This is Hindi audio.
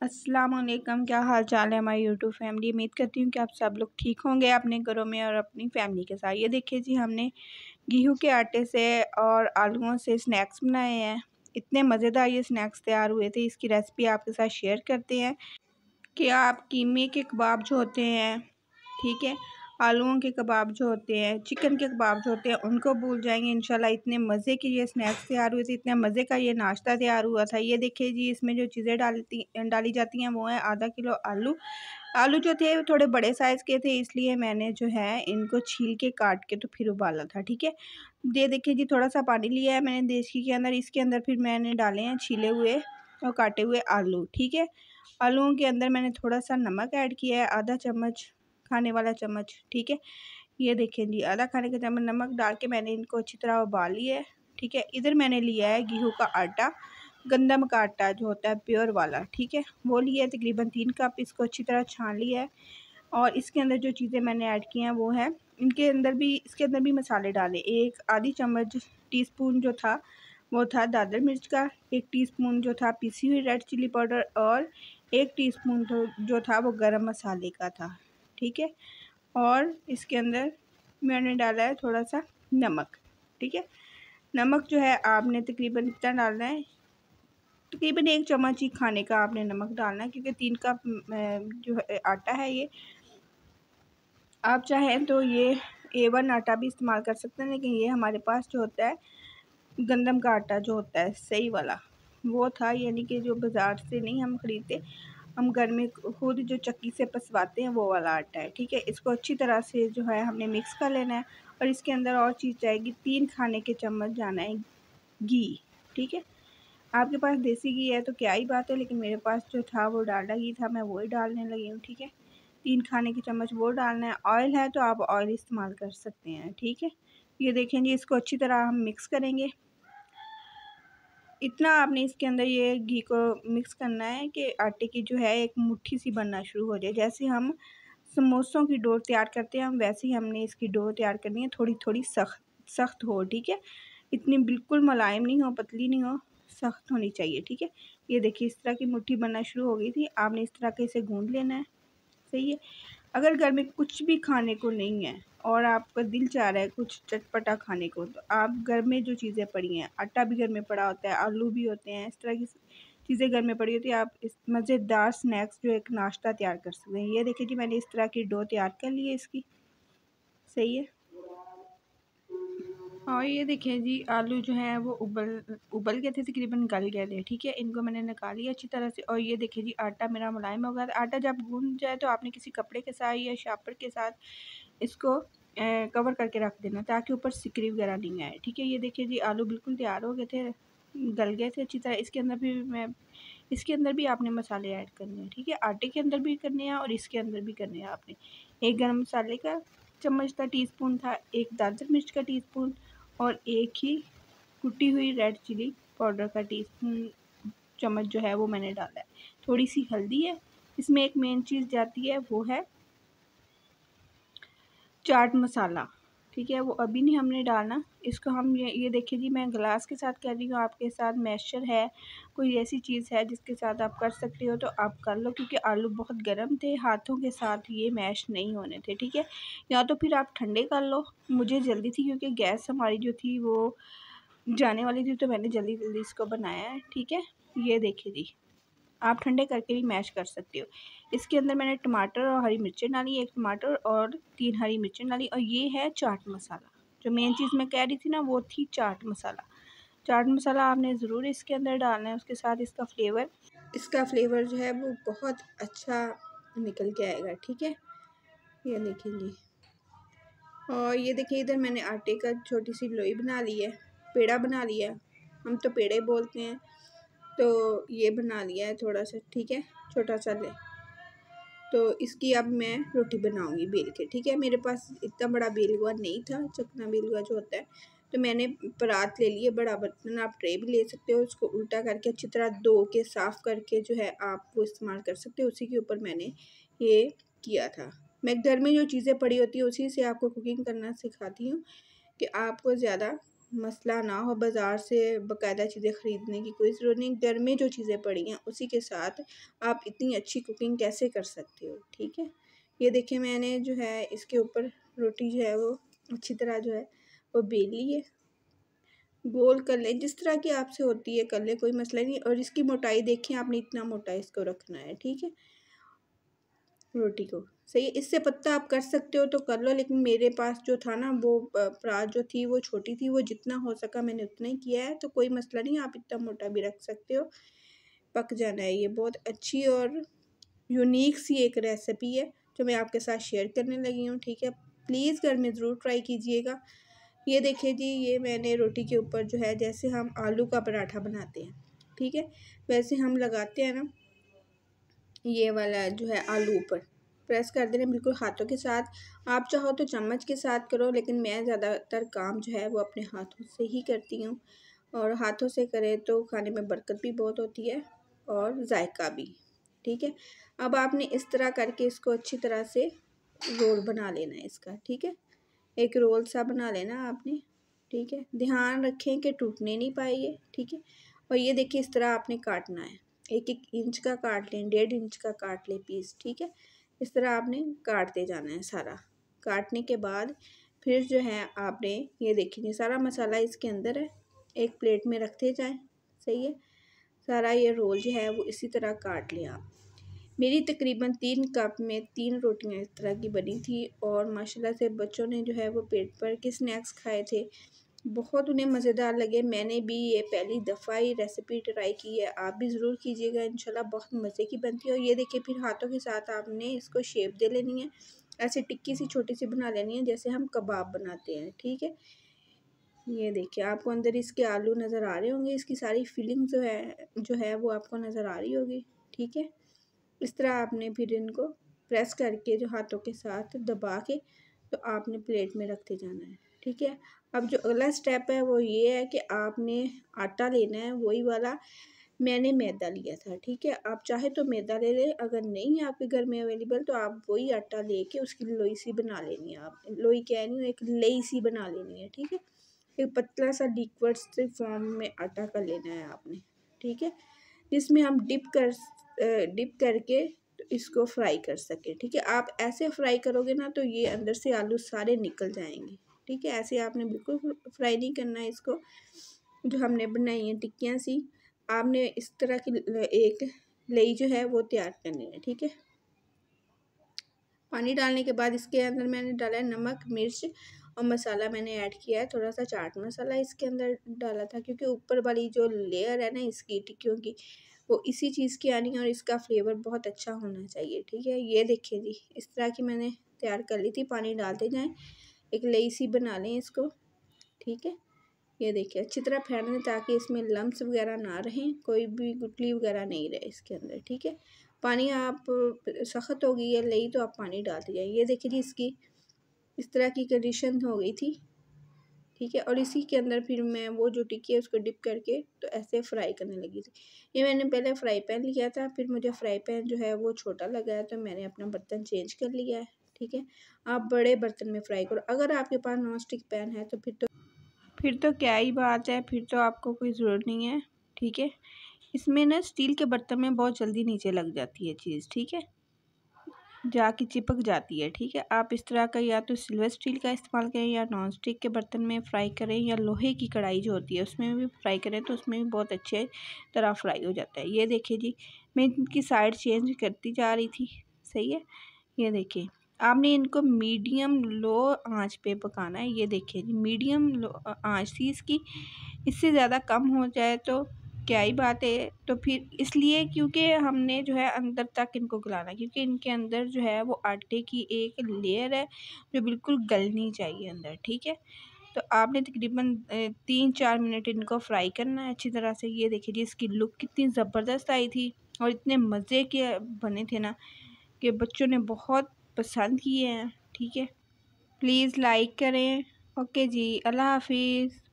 अस्सलाम वालेकुम, क्या हाल चाल है हमारी यूट्यूब फैमिली। उम्मीद करती हूँ कि आप सब लोग ठीक होंगे अपने घरों में और अपनी फैमिली के साथ। ये देखिए जी, हमने गेहूं के आटे से और आलूओं से स्नैक्स बनाए हैं। इतने मज़ेदार ये स्नैक्स तैयार हुए थे, इसकी रेसिपी आपके साथ शेयर करते हैं कि आप कीमे के कबाब जो होते हैं, ठीक है, आलूओं के कबाब जो होते हैं, चिकन के कबाब जो होते हैं, उनको भूल जाएंगे इंशाल्लाह। इतने मज़े के ये स्नैक्स तैयार हुए थे, इतने मज़े का ये नाश्ता तैयार हुआ था। ये देखिए जी, इसमें जो चीज़ें डाली जाती हैं वो है आधा किलो आलू। आलू जो थे वो थोड़े बड़े साइज़ के थे, इसलिए मैंने जो है इनको छील के काट के तो फिर उबाला था, ठीक है। ये देखिए जी, थोड़ा सा पानी लिया है मैंने देसी के अंदर, इसके अंदर फिर मैंने डाले हैं छीले हुए और काटे हुए आलू, ठीक है। आलूओं के अंदर मैंने थोड़ा सा नमक ऐड किया है, आधा चम्मच, खाने वाला चम्मच, ठीक है। ये देखें जी, आधा खाने का चम्मच नमक डाल के मैंने इनको अच्छी तरह उबाल लिया है, ठीक है। इधर मैंने लिया है गेहूं का आटा, गंदम का आटा जो होता है प्योर वाला, ठीक है, वो लिया है तकरीबन 3 कप। इसको अच्छी तरह छान लिया है और इसके अंदर जो चीज़ें मैंने ऐड की हैं वो है, इसके अंदर भी मसाले डाले। एक आधी चम्मच टीस्पून जो था वो था दादर मिर्च का, 1 टीस्पून जो था पिसी हुई रेड चिली पाउडर और 1 टीस्पून जो था वो गरम मसाले का था, ठीक है। और इसके अंदर मैंने डाला है थोड़ा सा नमक, ठीक है। नमक जो है आपने तकरीबन कितना डालना है, तकरीबन 1 चम्मच ही खाने का आपने नमक डालना है, क्योंकि 3 कप जो आटा है ये। आप चाहें तो ये A1 आटा भी इस्तेमाल कर सकते हैं, लेकिन ये हमारे पास जो होता है गंदम का आटा जो होता है सही वाला वो था, यानी कि जो बाज़ार से नहीं हम ख़रीदते, हम घर में खुद जो चक्की से पिसवाते हैं वो वाला आटा है, ठीक है। इसको अच्छी तरह से जो है हमने मिक्स कर लेना है और इसके अंदर और चीज़ जाएगी, 3 खाने के चम्मच जाना है घी, ठीक है। आपके पास देसी घी है तो क्या ही बात है, लेकिन मेरे पास जो था वो डालडा घी था, मैं वही डालने लगी हूँ, ठीक है। 3 खाने के चम्मच वो डालना है। ऑयल है तो आप ऑयल इस्तेमाल कर सकते हैं, ठीक है। ये देखें जी, इसको अच्छी तरह हम मिक्स करेंगे। इतना आपने इसके अंदर ये घी को मिक्स करना है कि आटे की जो है एक मुट्ठी सी बनना शुरू हो जाए। जैसे हम समोसों की डो तैयार करते हैं, हम वैसे ही हमने इसकी डो तैयार करनी है, थोड़ी थोड़ी सख्त हो, ठीक है। इतनी बिल्कुल मुलायम नहीं हो, पतली नहीं हो, सख्त होनी चाहिए, ठीक है। ये देखिए, इस तरह की मुट्ठी बनना शुरू हो गई थी। आपने इस तरह के इसे गूंद लेना है, सही है। अगर घर में कुछ भी खाने को नहीं है और आपका दिल चाह रहा है कुछ चटपटा खाने को, तो आप घर में जो चीज़ें पड़ी हैं, आटा भी घर में पड़ा होता है, आलू भी होते हैं, इस तरह की चीज़ें घर में पड़ी होती है, आप इस मज़ेदार स्नैक्स जो एक नाश्ता तैयार कर सकते हैं। ये देखिए जी, मैंने इस तरह की डो तैयार कर ली है इसकी, सही है। और ये देखिए जी, आलू जो हैं वो उबल गए थे, तकरीबन गल गए थे, ठीक है। इनको मैंने निकाल लिया अच्छी तरह से। और ये देखिए जी, आटा मेरा मुलायम हो गया। आटा जब गूंद जाए तो आपने किसी कपड़े के साथ या शापर के साथ इसको कवर करके रख देना, ताकि ऊपर सिकरी वगैरह नहीं आए, ठीक है। ये देखिए जी, आलू बिल्कुल तैयार हो गए थे, गल गए थे अच्छी तरह। इसके अंदर भी आपने मसाले ऐड करने हैं, ठीक है। आटे के अंदर भी करने हैं और इसके अंदर भी करने हैं आपने। 1 गरम मसाले का चम्मच था, टीस्पून था, 1 दालचीनी मिर्च का टीस्पून और 1 ही कुटी हुई रेड चिली पाउडर का टीस्पून चम्मच जो है वो मैंने डाला है। थोड़ी सी हल्दी है। इसमें एक मेन चीज़ जाती है, वो है चाट मसाला, ठीक है। वो अभी नहीं हमने डालना इसको। हम ये देखिए जी, मैं गिलास के साथ कर रही हूँ, आपके साथ मैशर है, कोई ऐसी चीज़ है जिसके साथ आप कर सकते हो तो आप कर लो, क्योंकि आलू बहुत गर्म थे, हाथों के साथ ये मैश नहीं होने थे, ठीक है। या तो फिर आप ठंडे कर लो। मुझे जल्दी थी क्योंकि गैस हमारी जो थी वो जाने वाली थी, तो मैंने जल्दी जल्दी इसको बनाया है, ठीक है। ये देखिए जी, आप ठंडे करके भी मैश कर सकते हो। इसके अंदर मैंने टमाटर और हरी मिर्चें डाली, 1 टमाटर और 3 हरी मिर्चें डाली। और ये है चाट मसाला। जो मेन चीज़ मैं कह रही थी ना, वो थी चाट मसाला। चाट मसाला आपने ज़रूर इसके अंदर डालना है, उसके साथ इसका फ्लेवर जो है वो बहुत अच्छा निकल के आएगा, ठीक है। ये देखिए जी, और ये देखिए, इधर मैंने आटे का छोटी सी लोई बना ली है, पेड़ा बना लिया, हम तो पेड़े बोलते हैं, तो ये बना लिया है थोड़ा सा, ठीक है, छोटा सा ले। तो इसकी अब मैं रोटी बनाऊंगी बेल के, ठीक है। मेरे पास इतना बड़ा बेलुआ नहीं था, चकना बेलुआ जो होता है, तो मैंने परात ले लिए, बड़ा बर्तन, आप ट्रे भी ले सकते हो। उसको उल्टा करके अच्छी तरह धो के साफ़ करके जो है आप वो इस्तेमाल कर सकते हो। उसी के ऊपर मैंने ये किया था। मैं घर में जो चीज़ें पड़ी होती है उसी से आपको कुकिंग करना सिखाती हूँ, कि आपको ज़्यादा मसला ना हो बाज़ार से बाकायदा चीज़ें ख़रीदने की कोई ज़रूरत नहीं। घर में जो चीज़ें पड़ी हैं उसी के साथ आप इतनी अच्छी कुकिंग कैसे कर सकते हो, ठीक है। ये देखिए मैंने जो है इसके ऊपर रोटी जो है वो अच्छी तरह जो है वो बेल ली है। गोल कर लें, जिस तरह की आपसे होती है कर लें, कोई मसला नहीं। और इसकी मोटाई देखें, आपने इतना मोटा इसको रखना है, ठीक है, रोटी को। सही है, इससे पत्ता आप कर सकते हो तो कर लो, लेकिन मेरे पास जो था ना वो परात जो थी वो छोटी थी, वो जितना हो सका मैंने उतना ही किया है, तो कोई मसला नहीं, आप इतना मोटा भी रख सकते हो। पक जाना है। ये बहुत अच्छी और यूनिक सी एक रेसिपी है जो मैं आपके साथ शेयर करने लगी हूँ, ठीक है। प्लीज़ घर में ज़रूर ट्राई कीजिएगा। ये देखिए जी, ये मैंने रोटी के ऊपर जो है जैसे हम आलू का पराठा बनाते हैं, ठीक है, वैसे हम लगाते हैं ना, ये वाला जो है आलू ऊपर प्रेस कर देना बिल्कुल हाथों के साथ। आप चाहो तो चम्मच के साथ करो, लेकिन मैं ज़्यादातर काम जो है वो अपने हाथों से ही करती हूँ। और हाथों से करें तो खाने में बरकत भी बहुत होती है और जायका भी, ठीक है। अब आपने इस तरह करके इसको अच्छी तरह से रोल बना लेना है इसका, ठीक है। एक रोल सा बना लेना आपने, ठीक है। ध्यान रखें कि टूटने नहीं पाए ये, ठीक है। और ये देखिए इस तरह आपने काटना है, 1-1 इंच का काट लें, 1.5 इंच का काट लें पीस, ठीक है। इस तरह आपने काटते जाना है सारा। काटने के बाद फिर जो है आपने ये देखिए सारा मसाला इसके अंदर है, एक प्लेट में रखते जाएं, सही है। सारा ये रोल जो है वो इसी तरह काट लिया आप। मेरी तकरीबन 3 कप में 3 रोटियां इस तरह की बनी थी और माशाल्लाह से बच्चों ने जो है वो पेट भर के स्नैक्स खाए थे, बहुत उन्हें मज़ेदार लगे। मैंने भी ये पहली दफ़ा ही रेसिपी ट्राई की है, आप भी ज़रूर कीजिएगा, इंशाल्लाह बहुत मज़े की बनती है। और ये देखिए फिर हाथों के साथ आपने इसको शेप दे लेनी है, ऐसे टिक्की सी छोटी सी बना लेनी है जैसे हम कबाब बनाते हैं, ठीक है। ये देखिए आपको अंदर इसके आलू नज़र आ रहे होंगे, इसकी सारी फीलिंग जो है वो आपको नज़र आ रही होगी, ठीक है। इस तरह आपने फिर इनको प्रेस करके जो हाथों के साथ दबा के तो आपने प्लेट में रखते जाना है, ठीक है। अब जो अगला स्टेप है वो ये है कि आपने आटा लेना है, वही वाला मैंने मैदा लिया था, ठीक है। आप चाहे तो मैदा ले लें, अगर नहीं है आपके घर में अवेलेबल तो आप वही आटा लेके उसकी लोई सी बना लेनी है। आप लोई कह रही हूँ, एक लेई सी बना लेनी है, ठीक है। एक पतला सा लिक्विड से फॉर्म में आटा कर लेना है आपने, ठीक है, जिसमें हम डिप करके तो इसको फ्राई कर सके, ठीक है। आप ऐसे फ्राई करोगे ना तो ये अंदर से आलू सारे निकल जाएंगे, ठीक है। ऐसे आपने बिल्कुल फ्राई नहीं करना है इसको। जो हमने बनाई है टिक्कियाँ सी, आपने इस तरह की एक लेई जो है वो तैयार करनी है, ठीक है। पानी डालने के बाद इसके अंदर मैंने डाला है नमक, मिर्च और मसाला मैंने ऐड किया है, थोड़ा सा चाट मसाला इसके अंदर डाला था, क्योंकि ऊपर वाली जो लेयर है ना इसकी टिक्कियों की वो इसी चीज़ की आनी है और इसका फ्लेवर बहुत अच्छा होना चाहिए, ठीक है। ये देखिए जी, इस तरह की मैंने तैयार कर ली थी। पानी डालते जाएं, एक लेई सी बना लें इसको, ठीक है। ये देखिए अच्छी तरह फेंट लें ताकि इसमें लम्स वगैरह ना रहें, कोई भी गुठली वगैरह नहीं रहे इसके अंदर, ठीक है। पानी आप सख्त हो गई है लेई तो आप पानी डालते जाइए। ये देखिए जी, इसकी इस तरह की कंडीशन हो गई थी, ठीक है। और इसी के अंदर फिर मैं वो जो टिक्की है उसको डिप करके तो ऐसे फ्राई करने लगी थी। ये मैंने पहले फ्राई पैन लिया था, फिर मुझे फ्राई पैन जो है वो छोटा लगा है तो मैंने अपना बर्तन चेंज कर लिया है, ठीक है। आप बड़े बर्तन में फ्राई करो। अगर आपके पास नॉन स्टिक पैन है तो फिर तो क्या ही बात है, फिर तो आपको कोई ज़रूरत नहीं है, ठीक है। इसमें ना स्टील के बर्तन में बहुत जल्दी नीचे लग जाती है चीज़, ठीक है, जाके चिपक जाती है, ठीक है। आप इस तरह का या तो सिल्वर स्टील का इस्तेमाल करें या नॉन स्टिक के बर्तन में फ्राई करें या लोहे की कढ़ाई जो होती है उसमें भी फ्राई करें तो उसमें भी बहुत अच्छे तरह फ्राई हो जाता है। ये देखिए जी, मैं इनकी साइड चेंज करती जा रही थी, सही है। ये देखिए आपने इनको मीडियम लो आंच पे पकाना है। ये देखिए जी, मीडियम लो आंच थी इसकी, इससे ज़्यादा कम हो जाए तो क्या ही बात है। तो फिर इसलिए क्योंकि हमने जो है अंदर तक इनको गलाना, क्योंकि इनके अंदर जो है वो आटे की एक लेयर है जो बिल्कुल गलनी चाहिए अंदर, ठीक है। तो आपने तकरीबन 3-4 मिनट इनको फ्राई करना है अच्छी तरह से। ये देखिए जी, इसकी लुक कितनी ज़बरदस्त आई थी और इतने मज़े के बने थे ना कि बच्चों ने बहुत पसंद किए हैं, ठीक है। प्लीज़ लाइक करें। ओके जी, अल्लाह हाफिज़।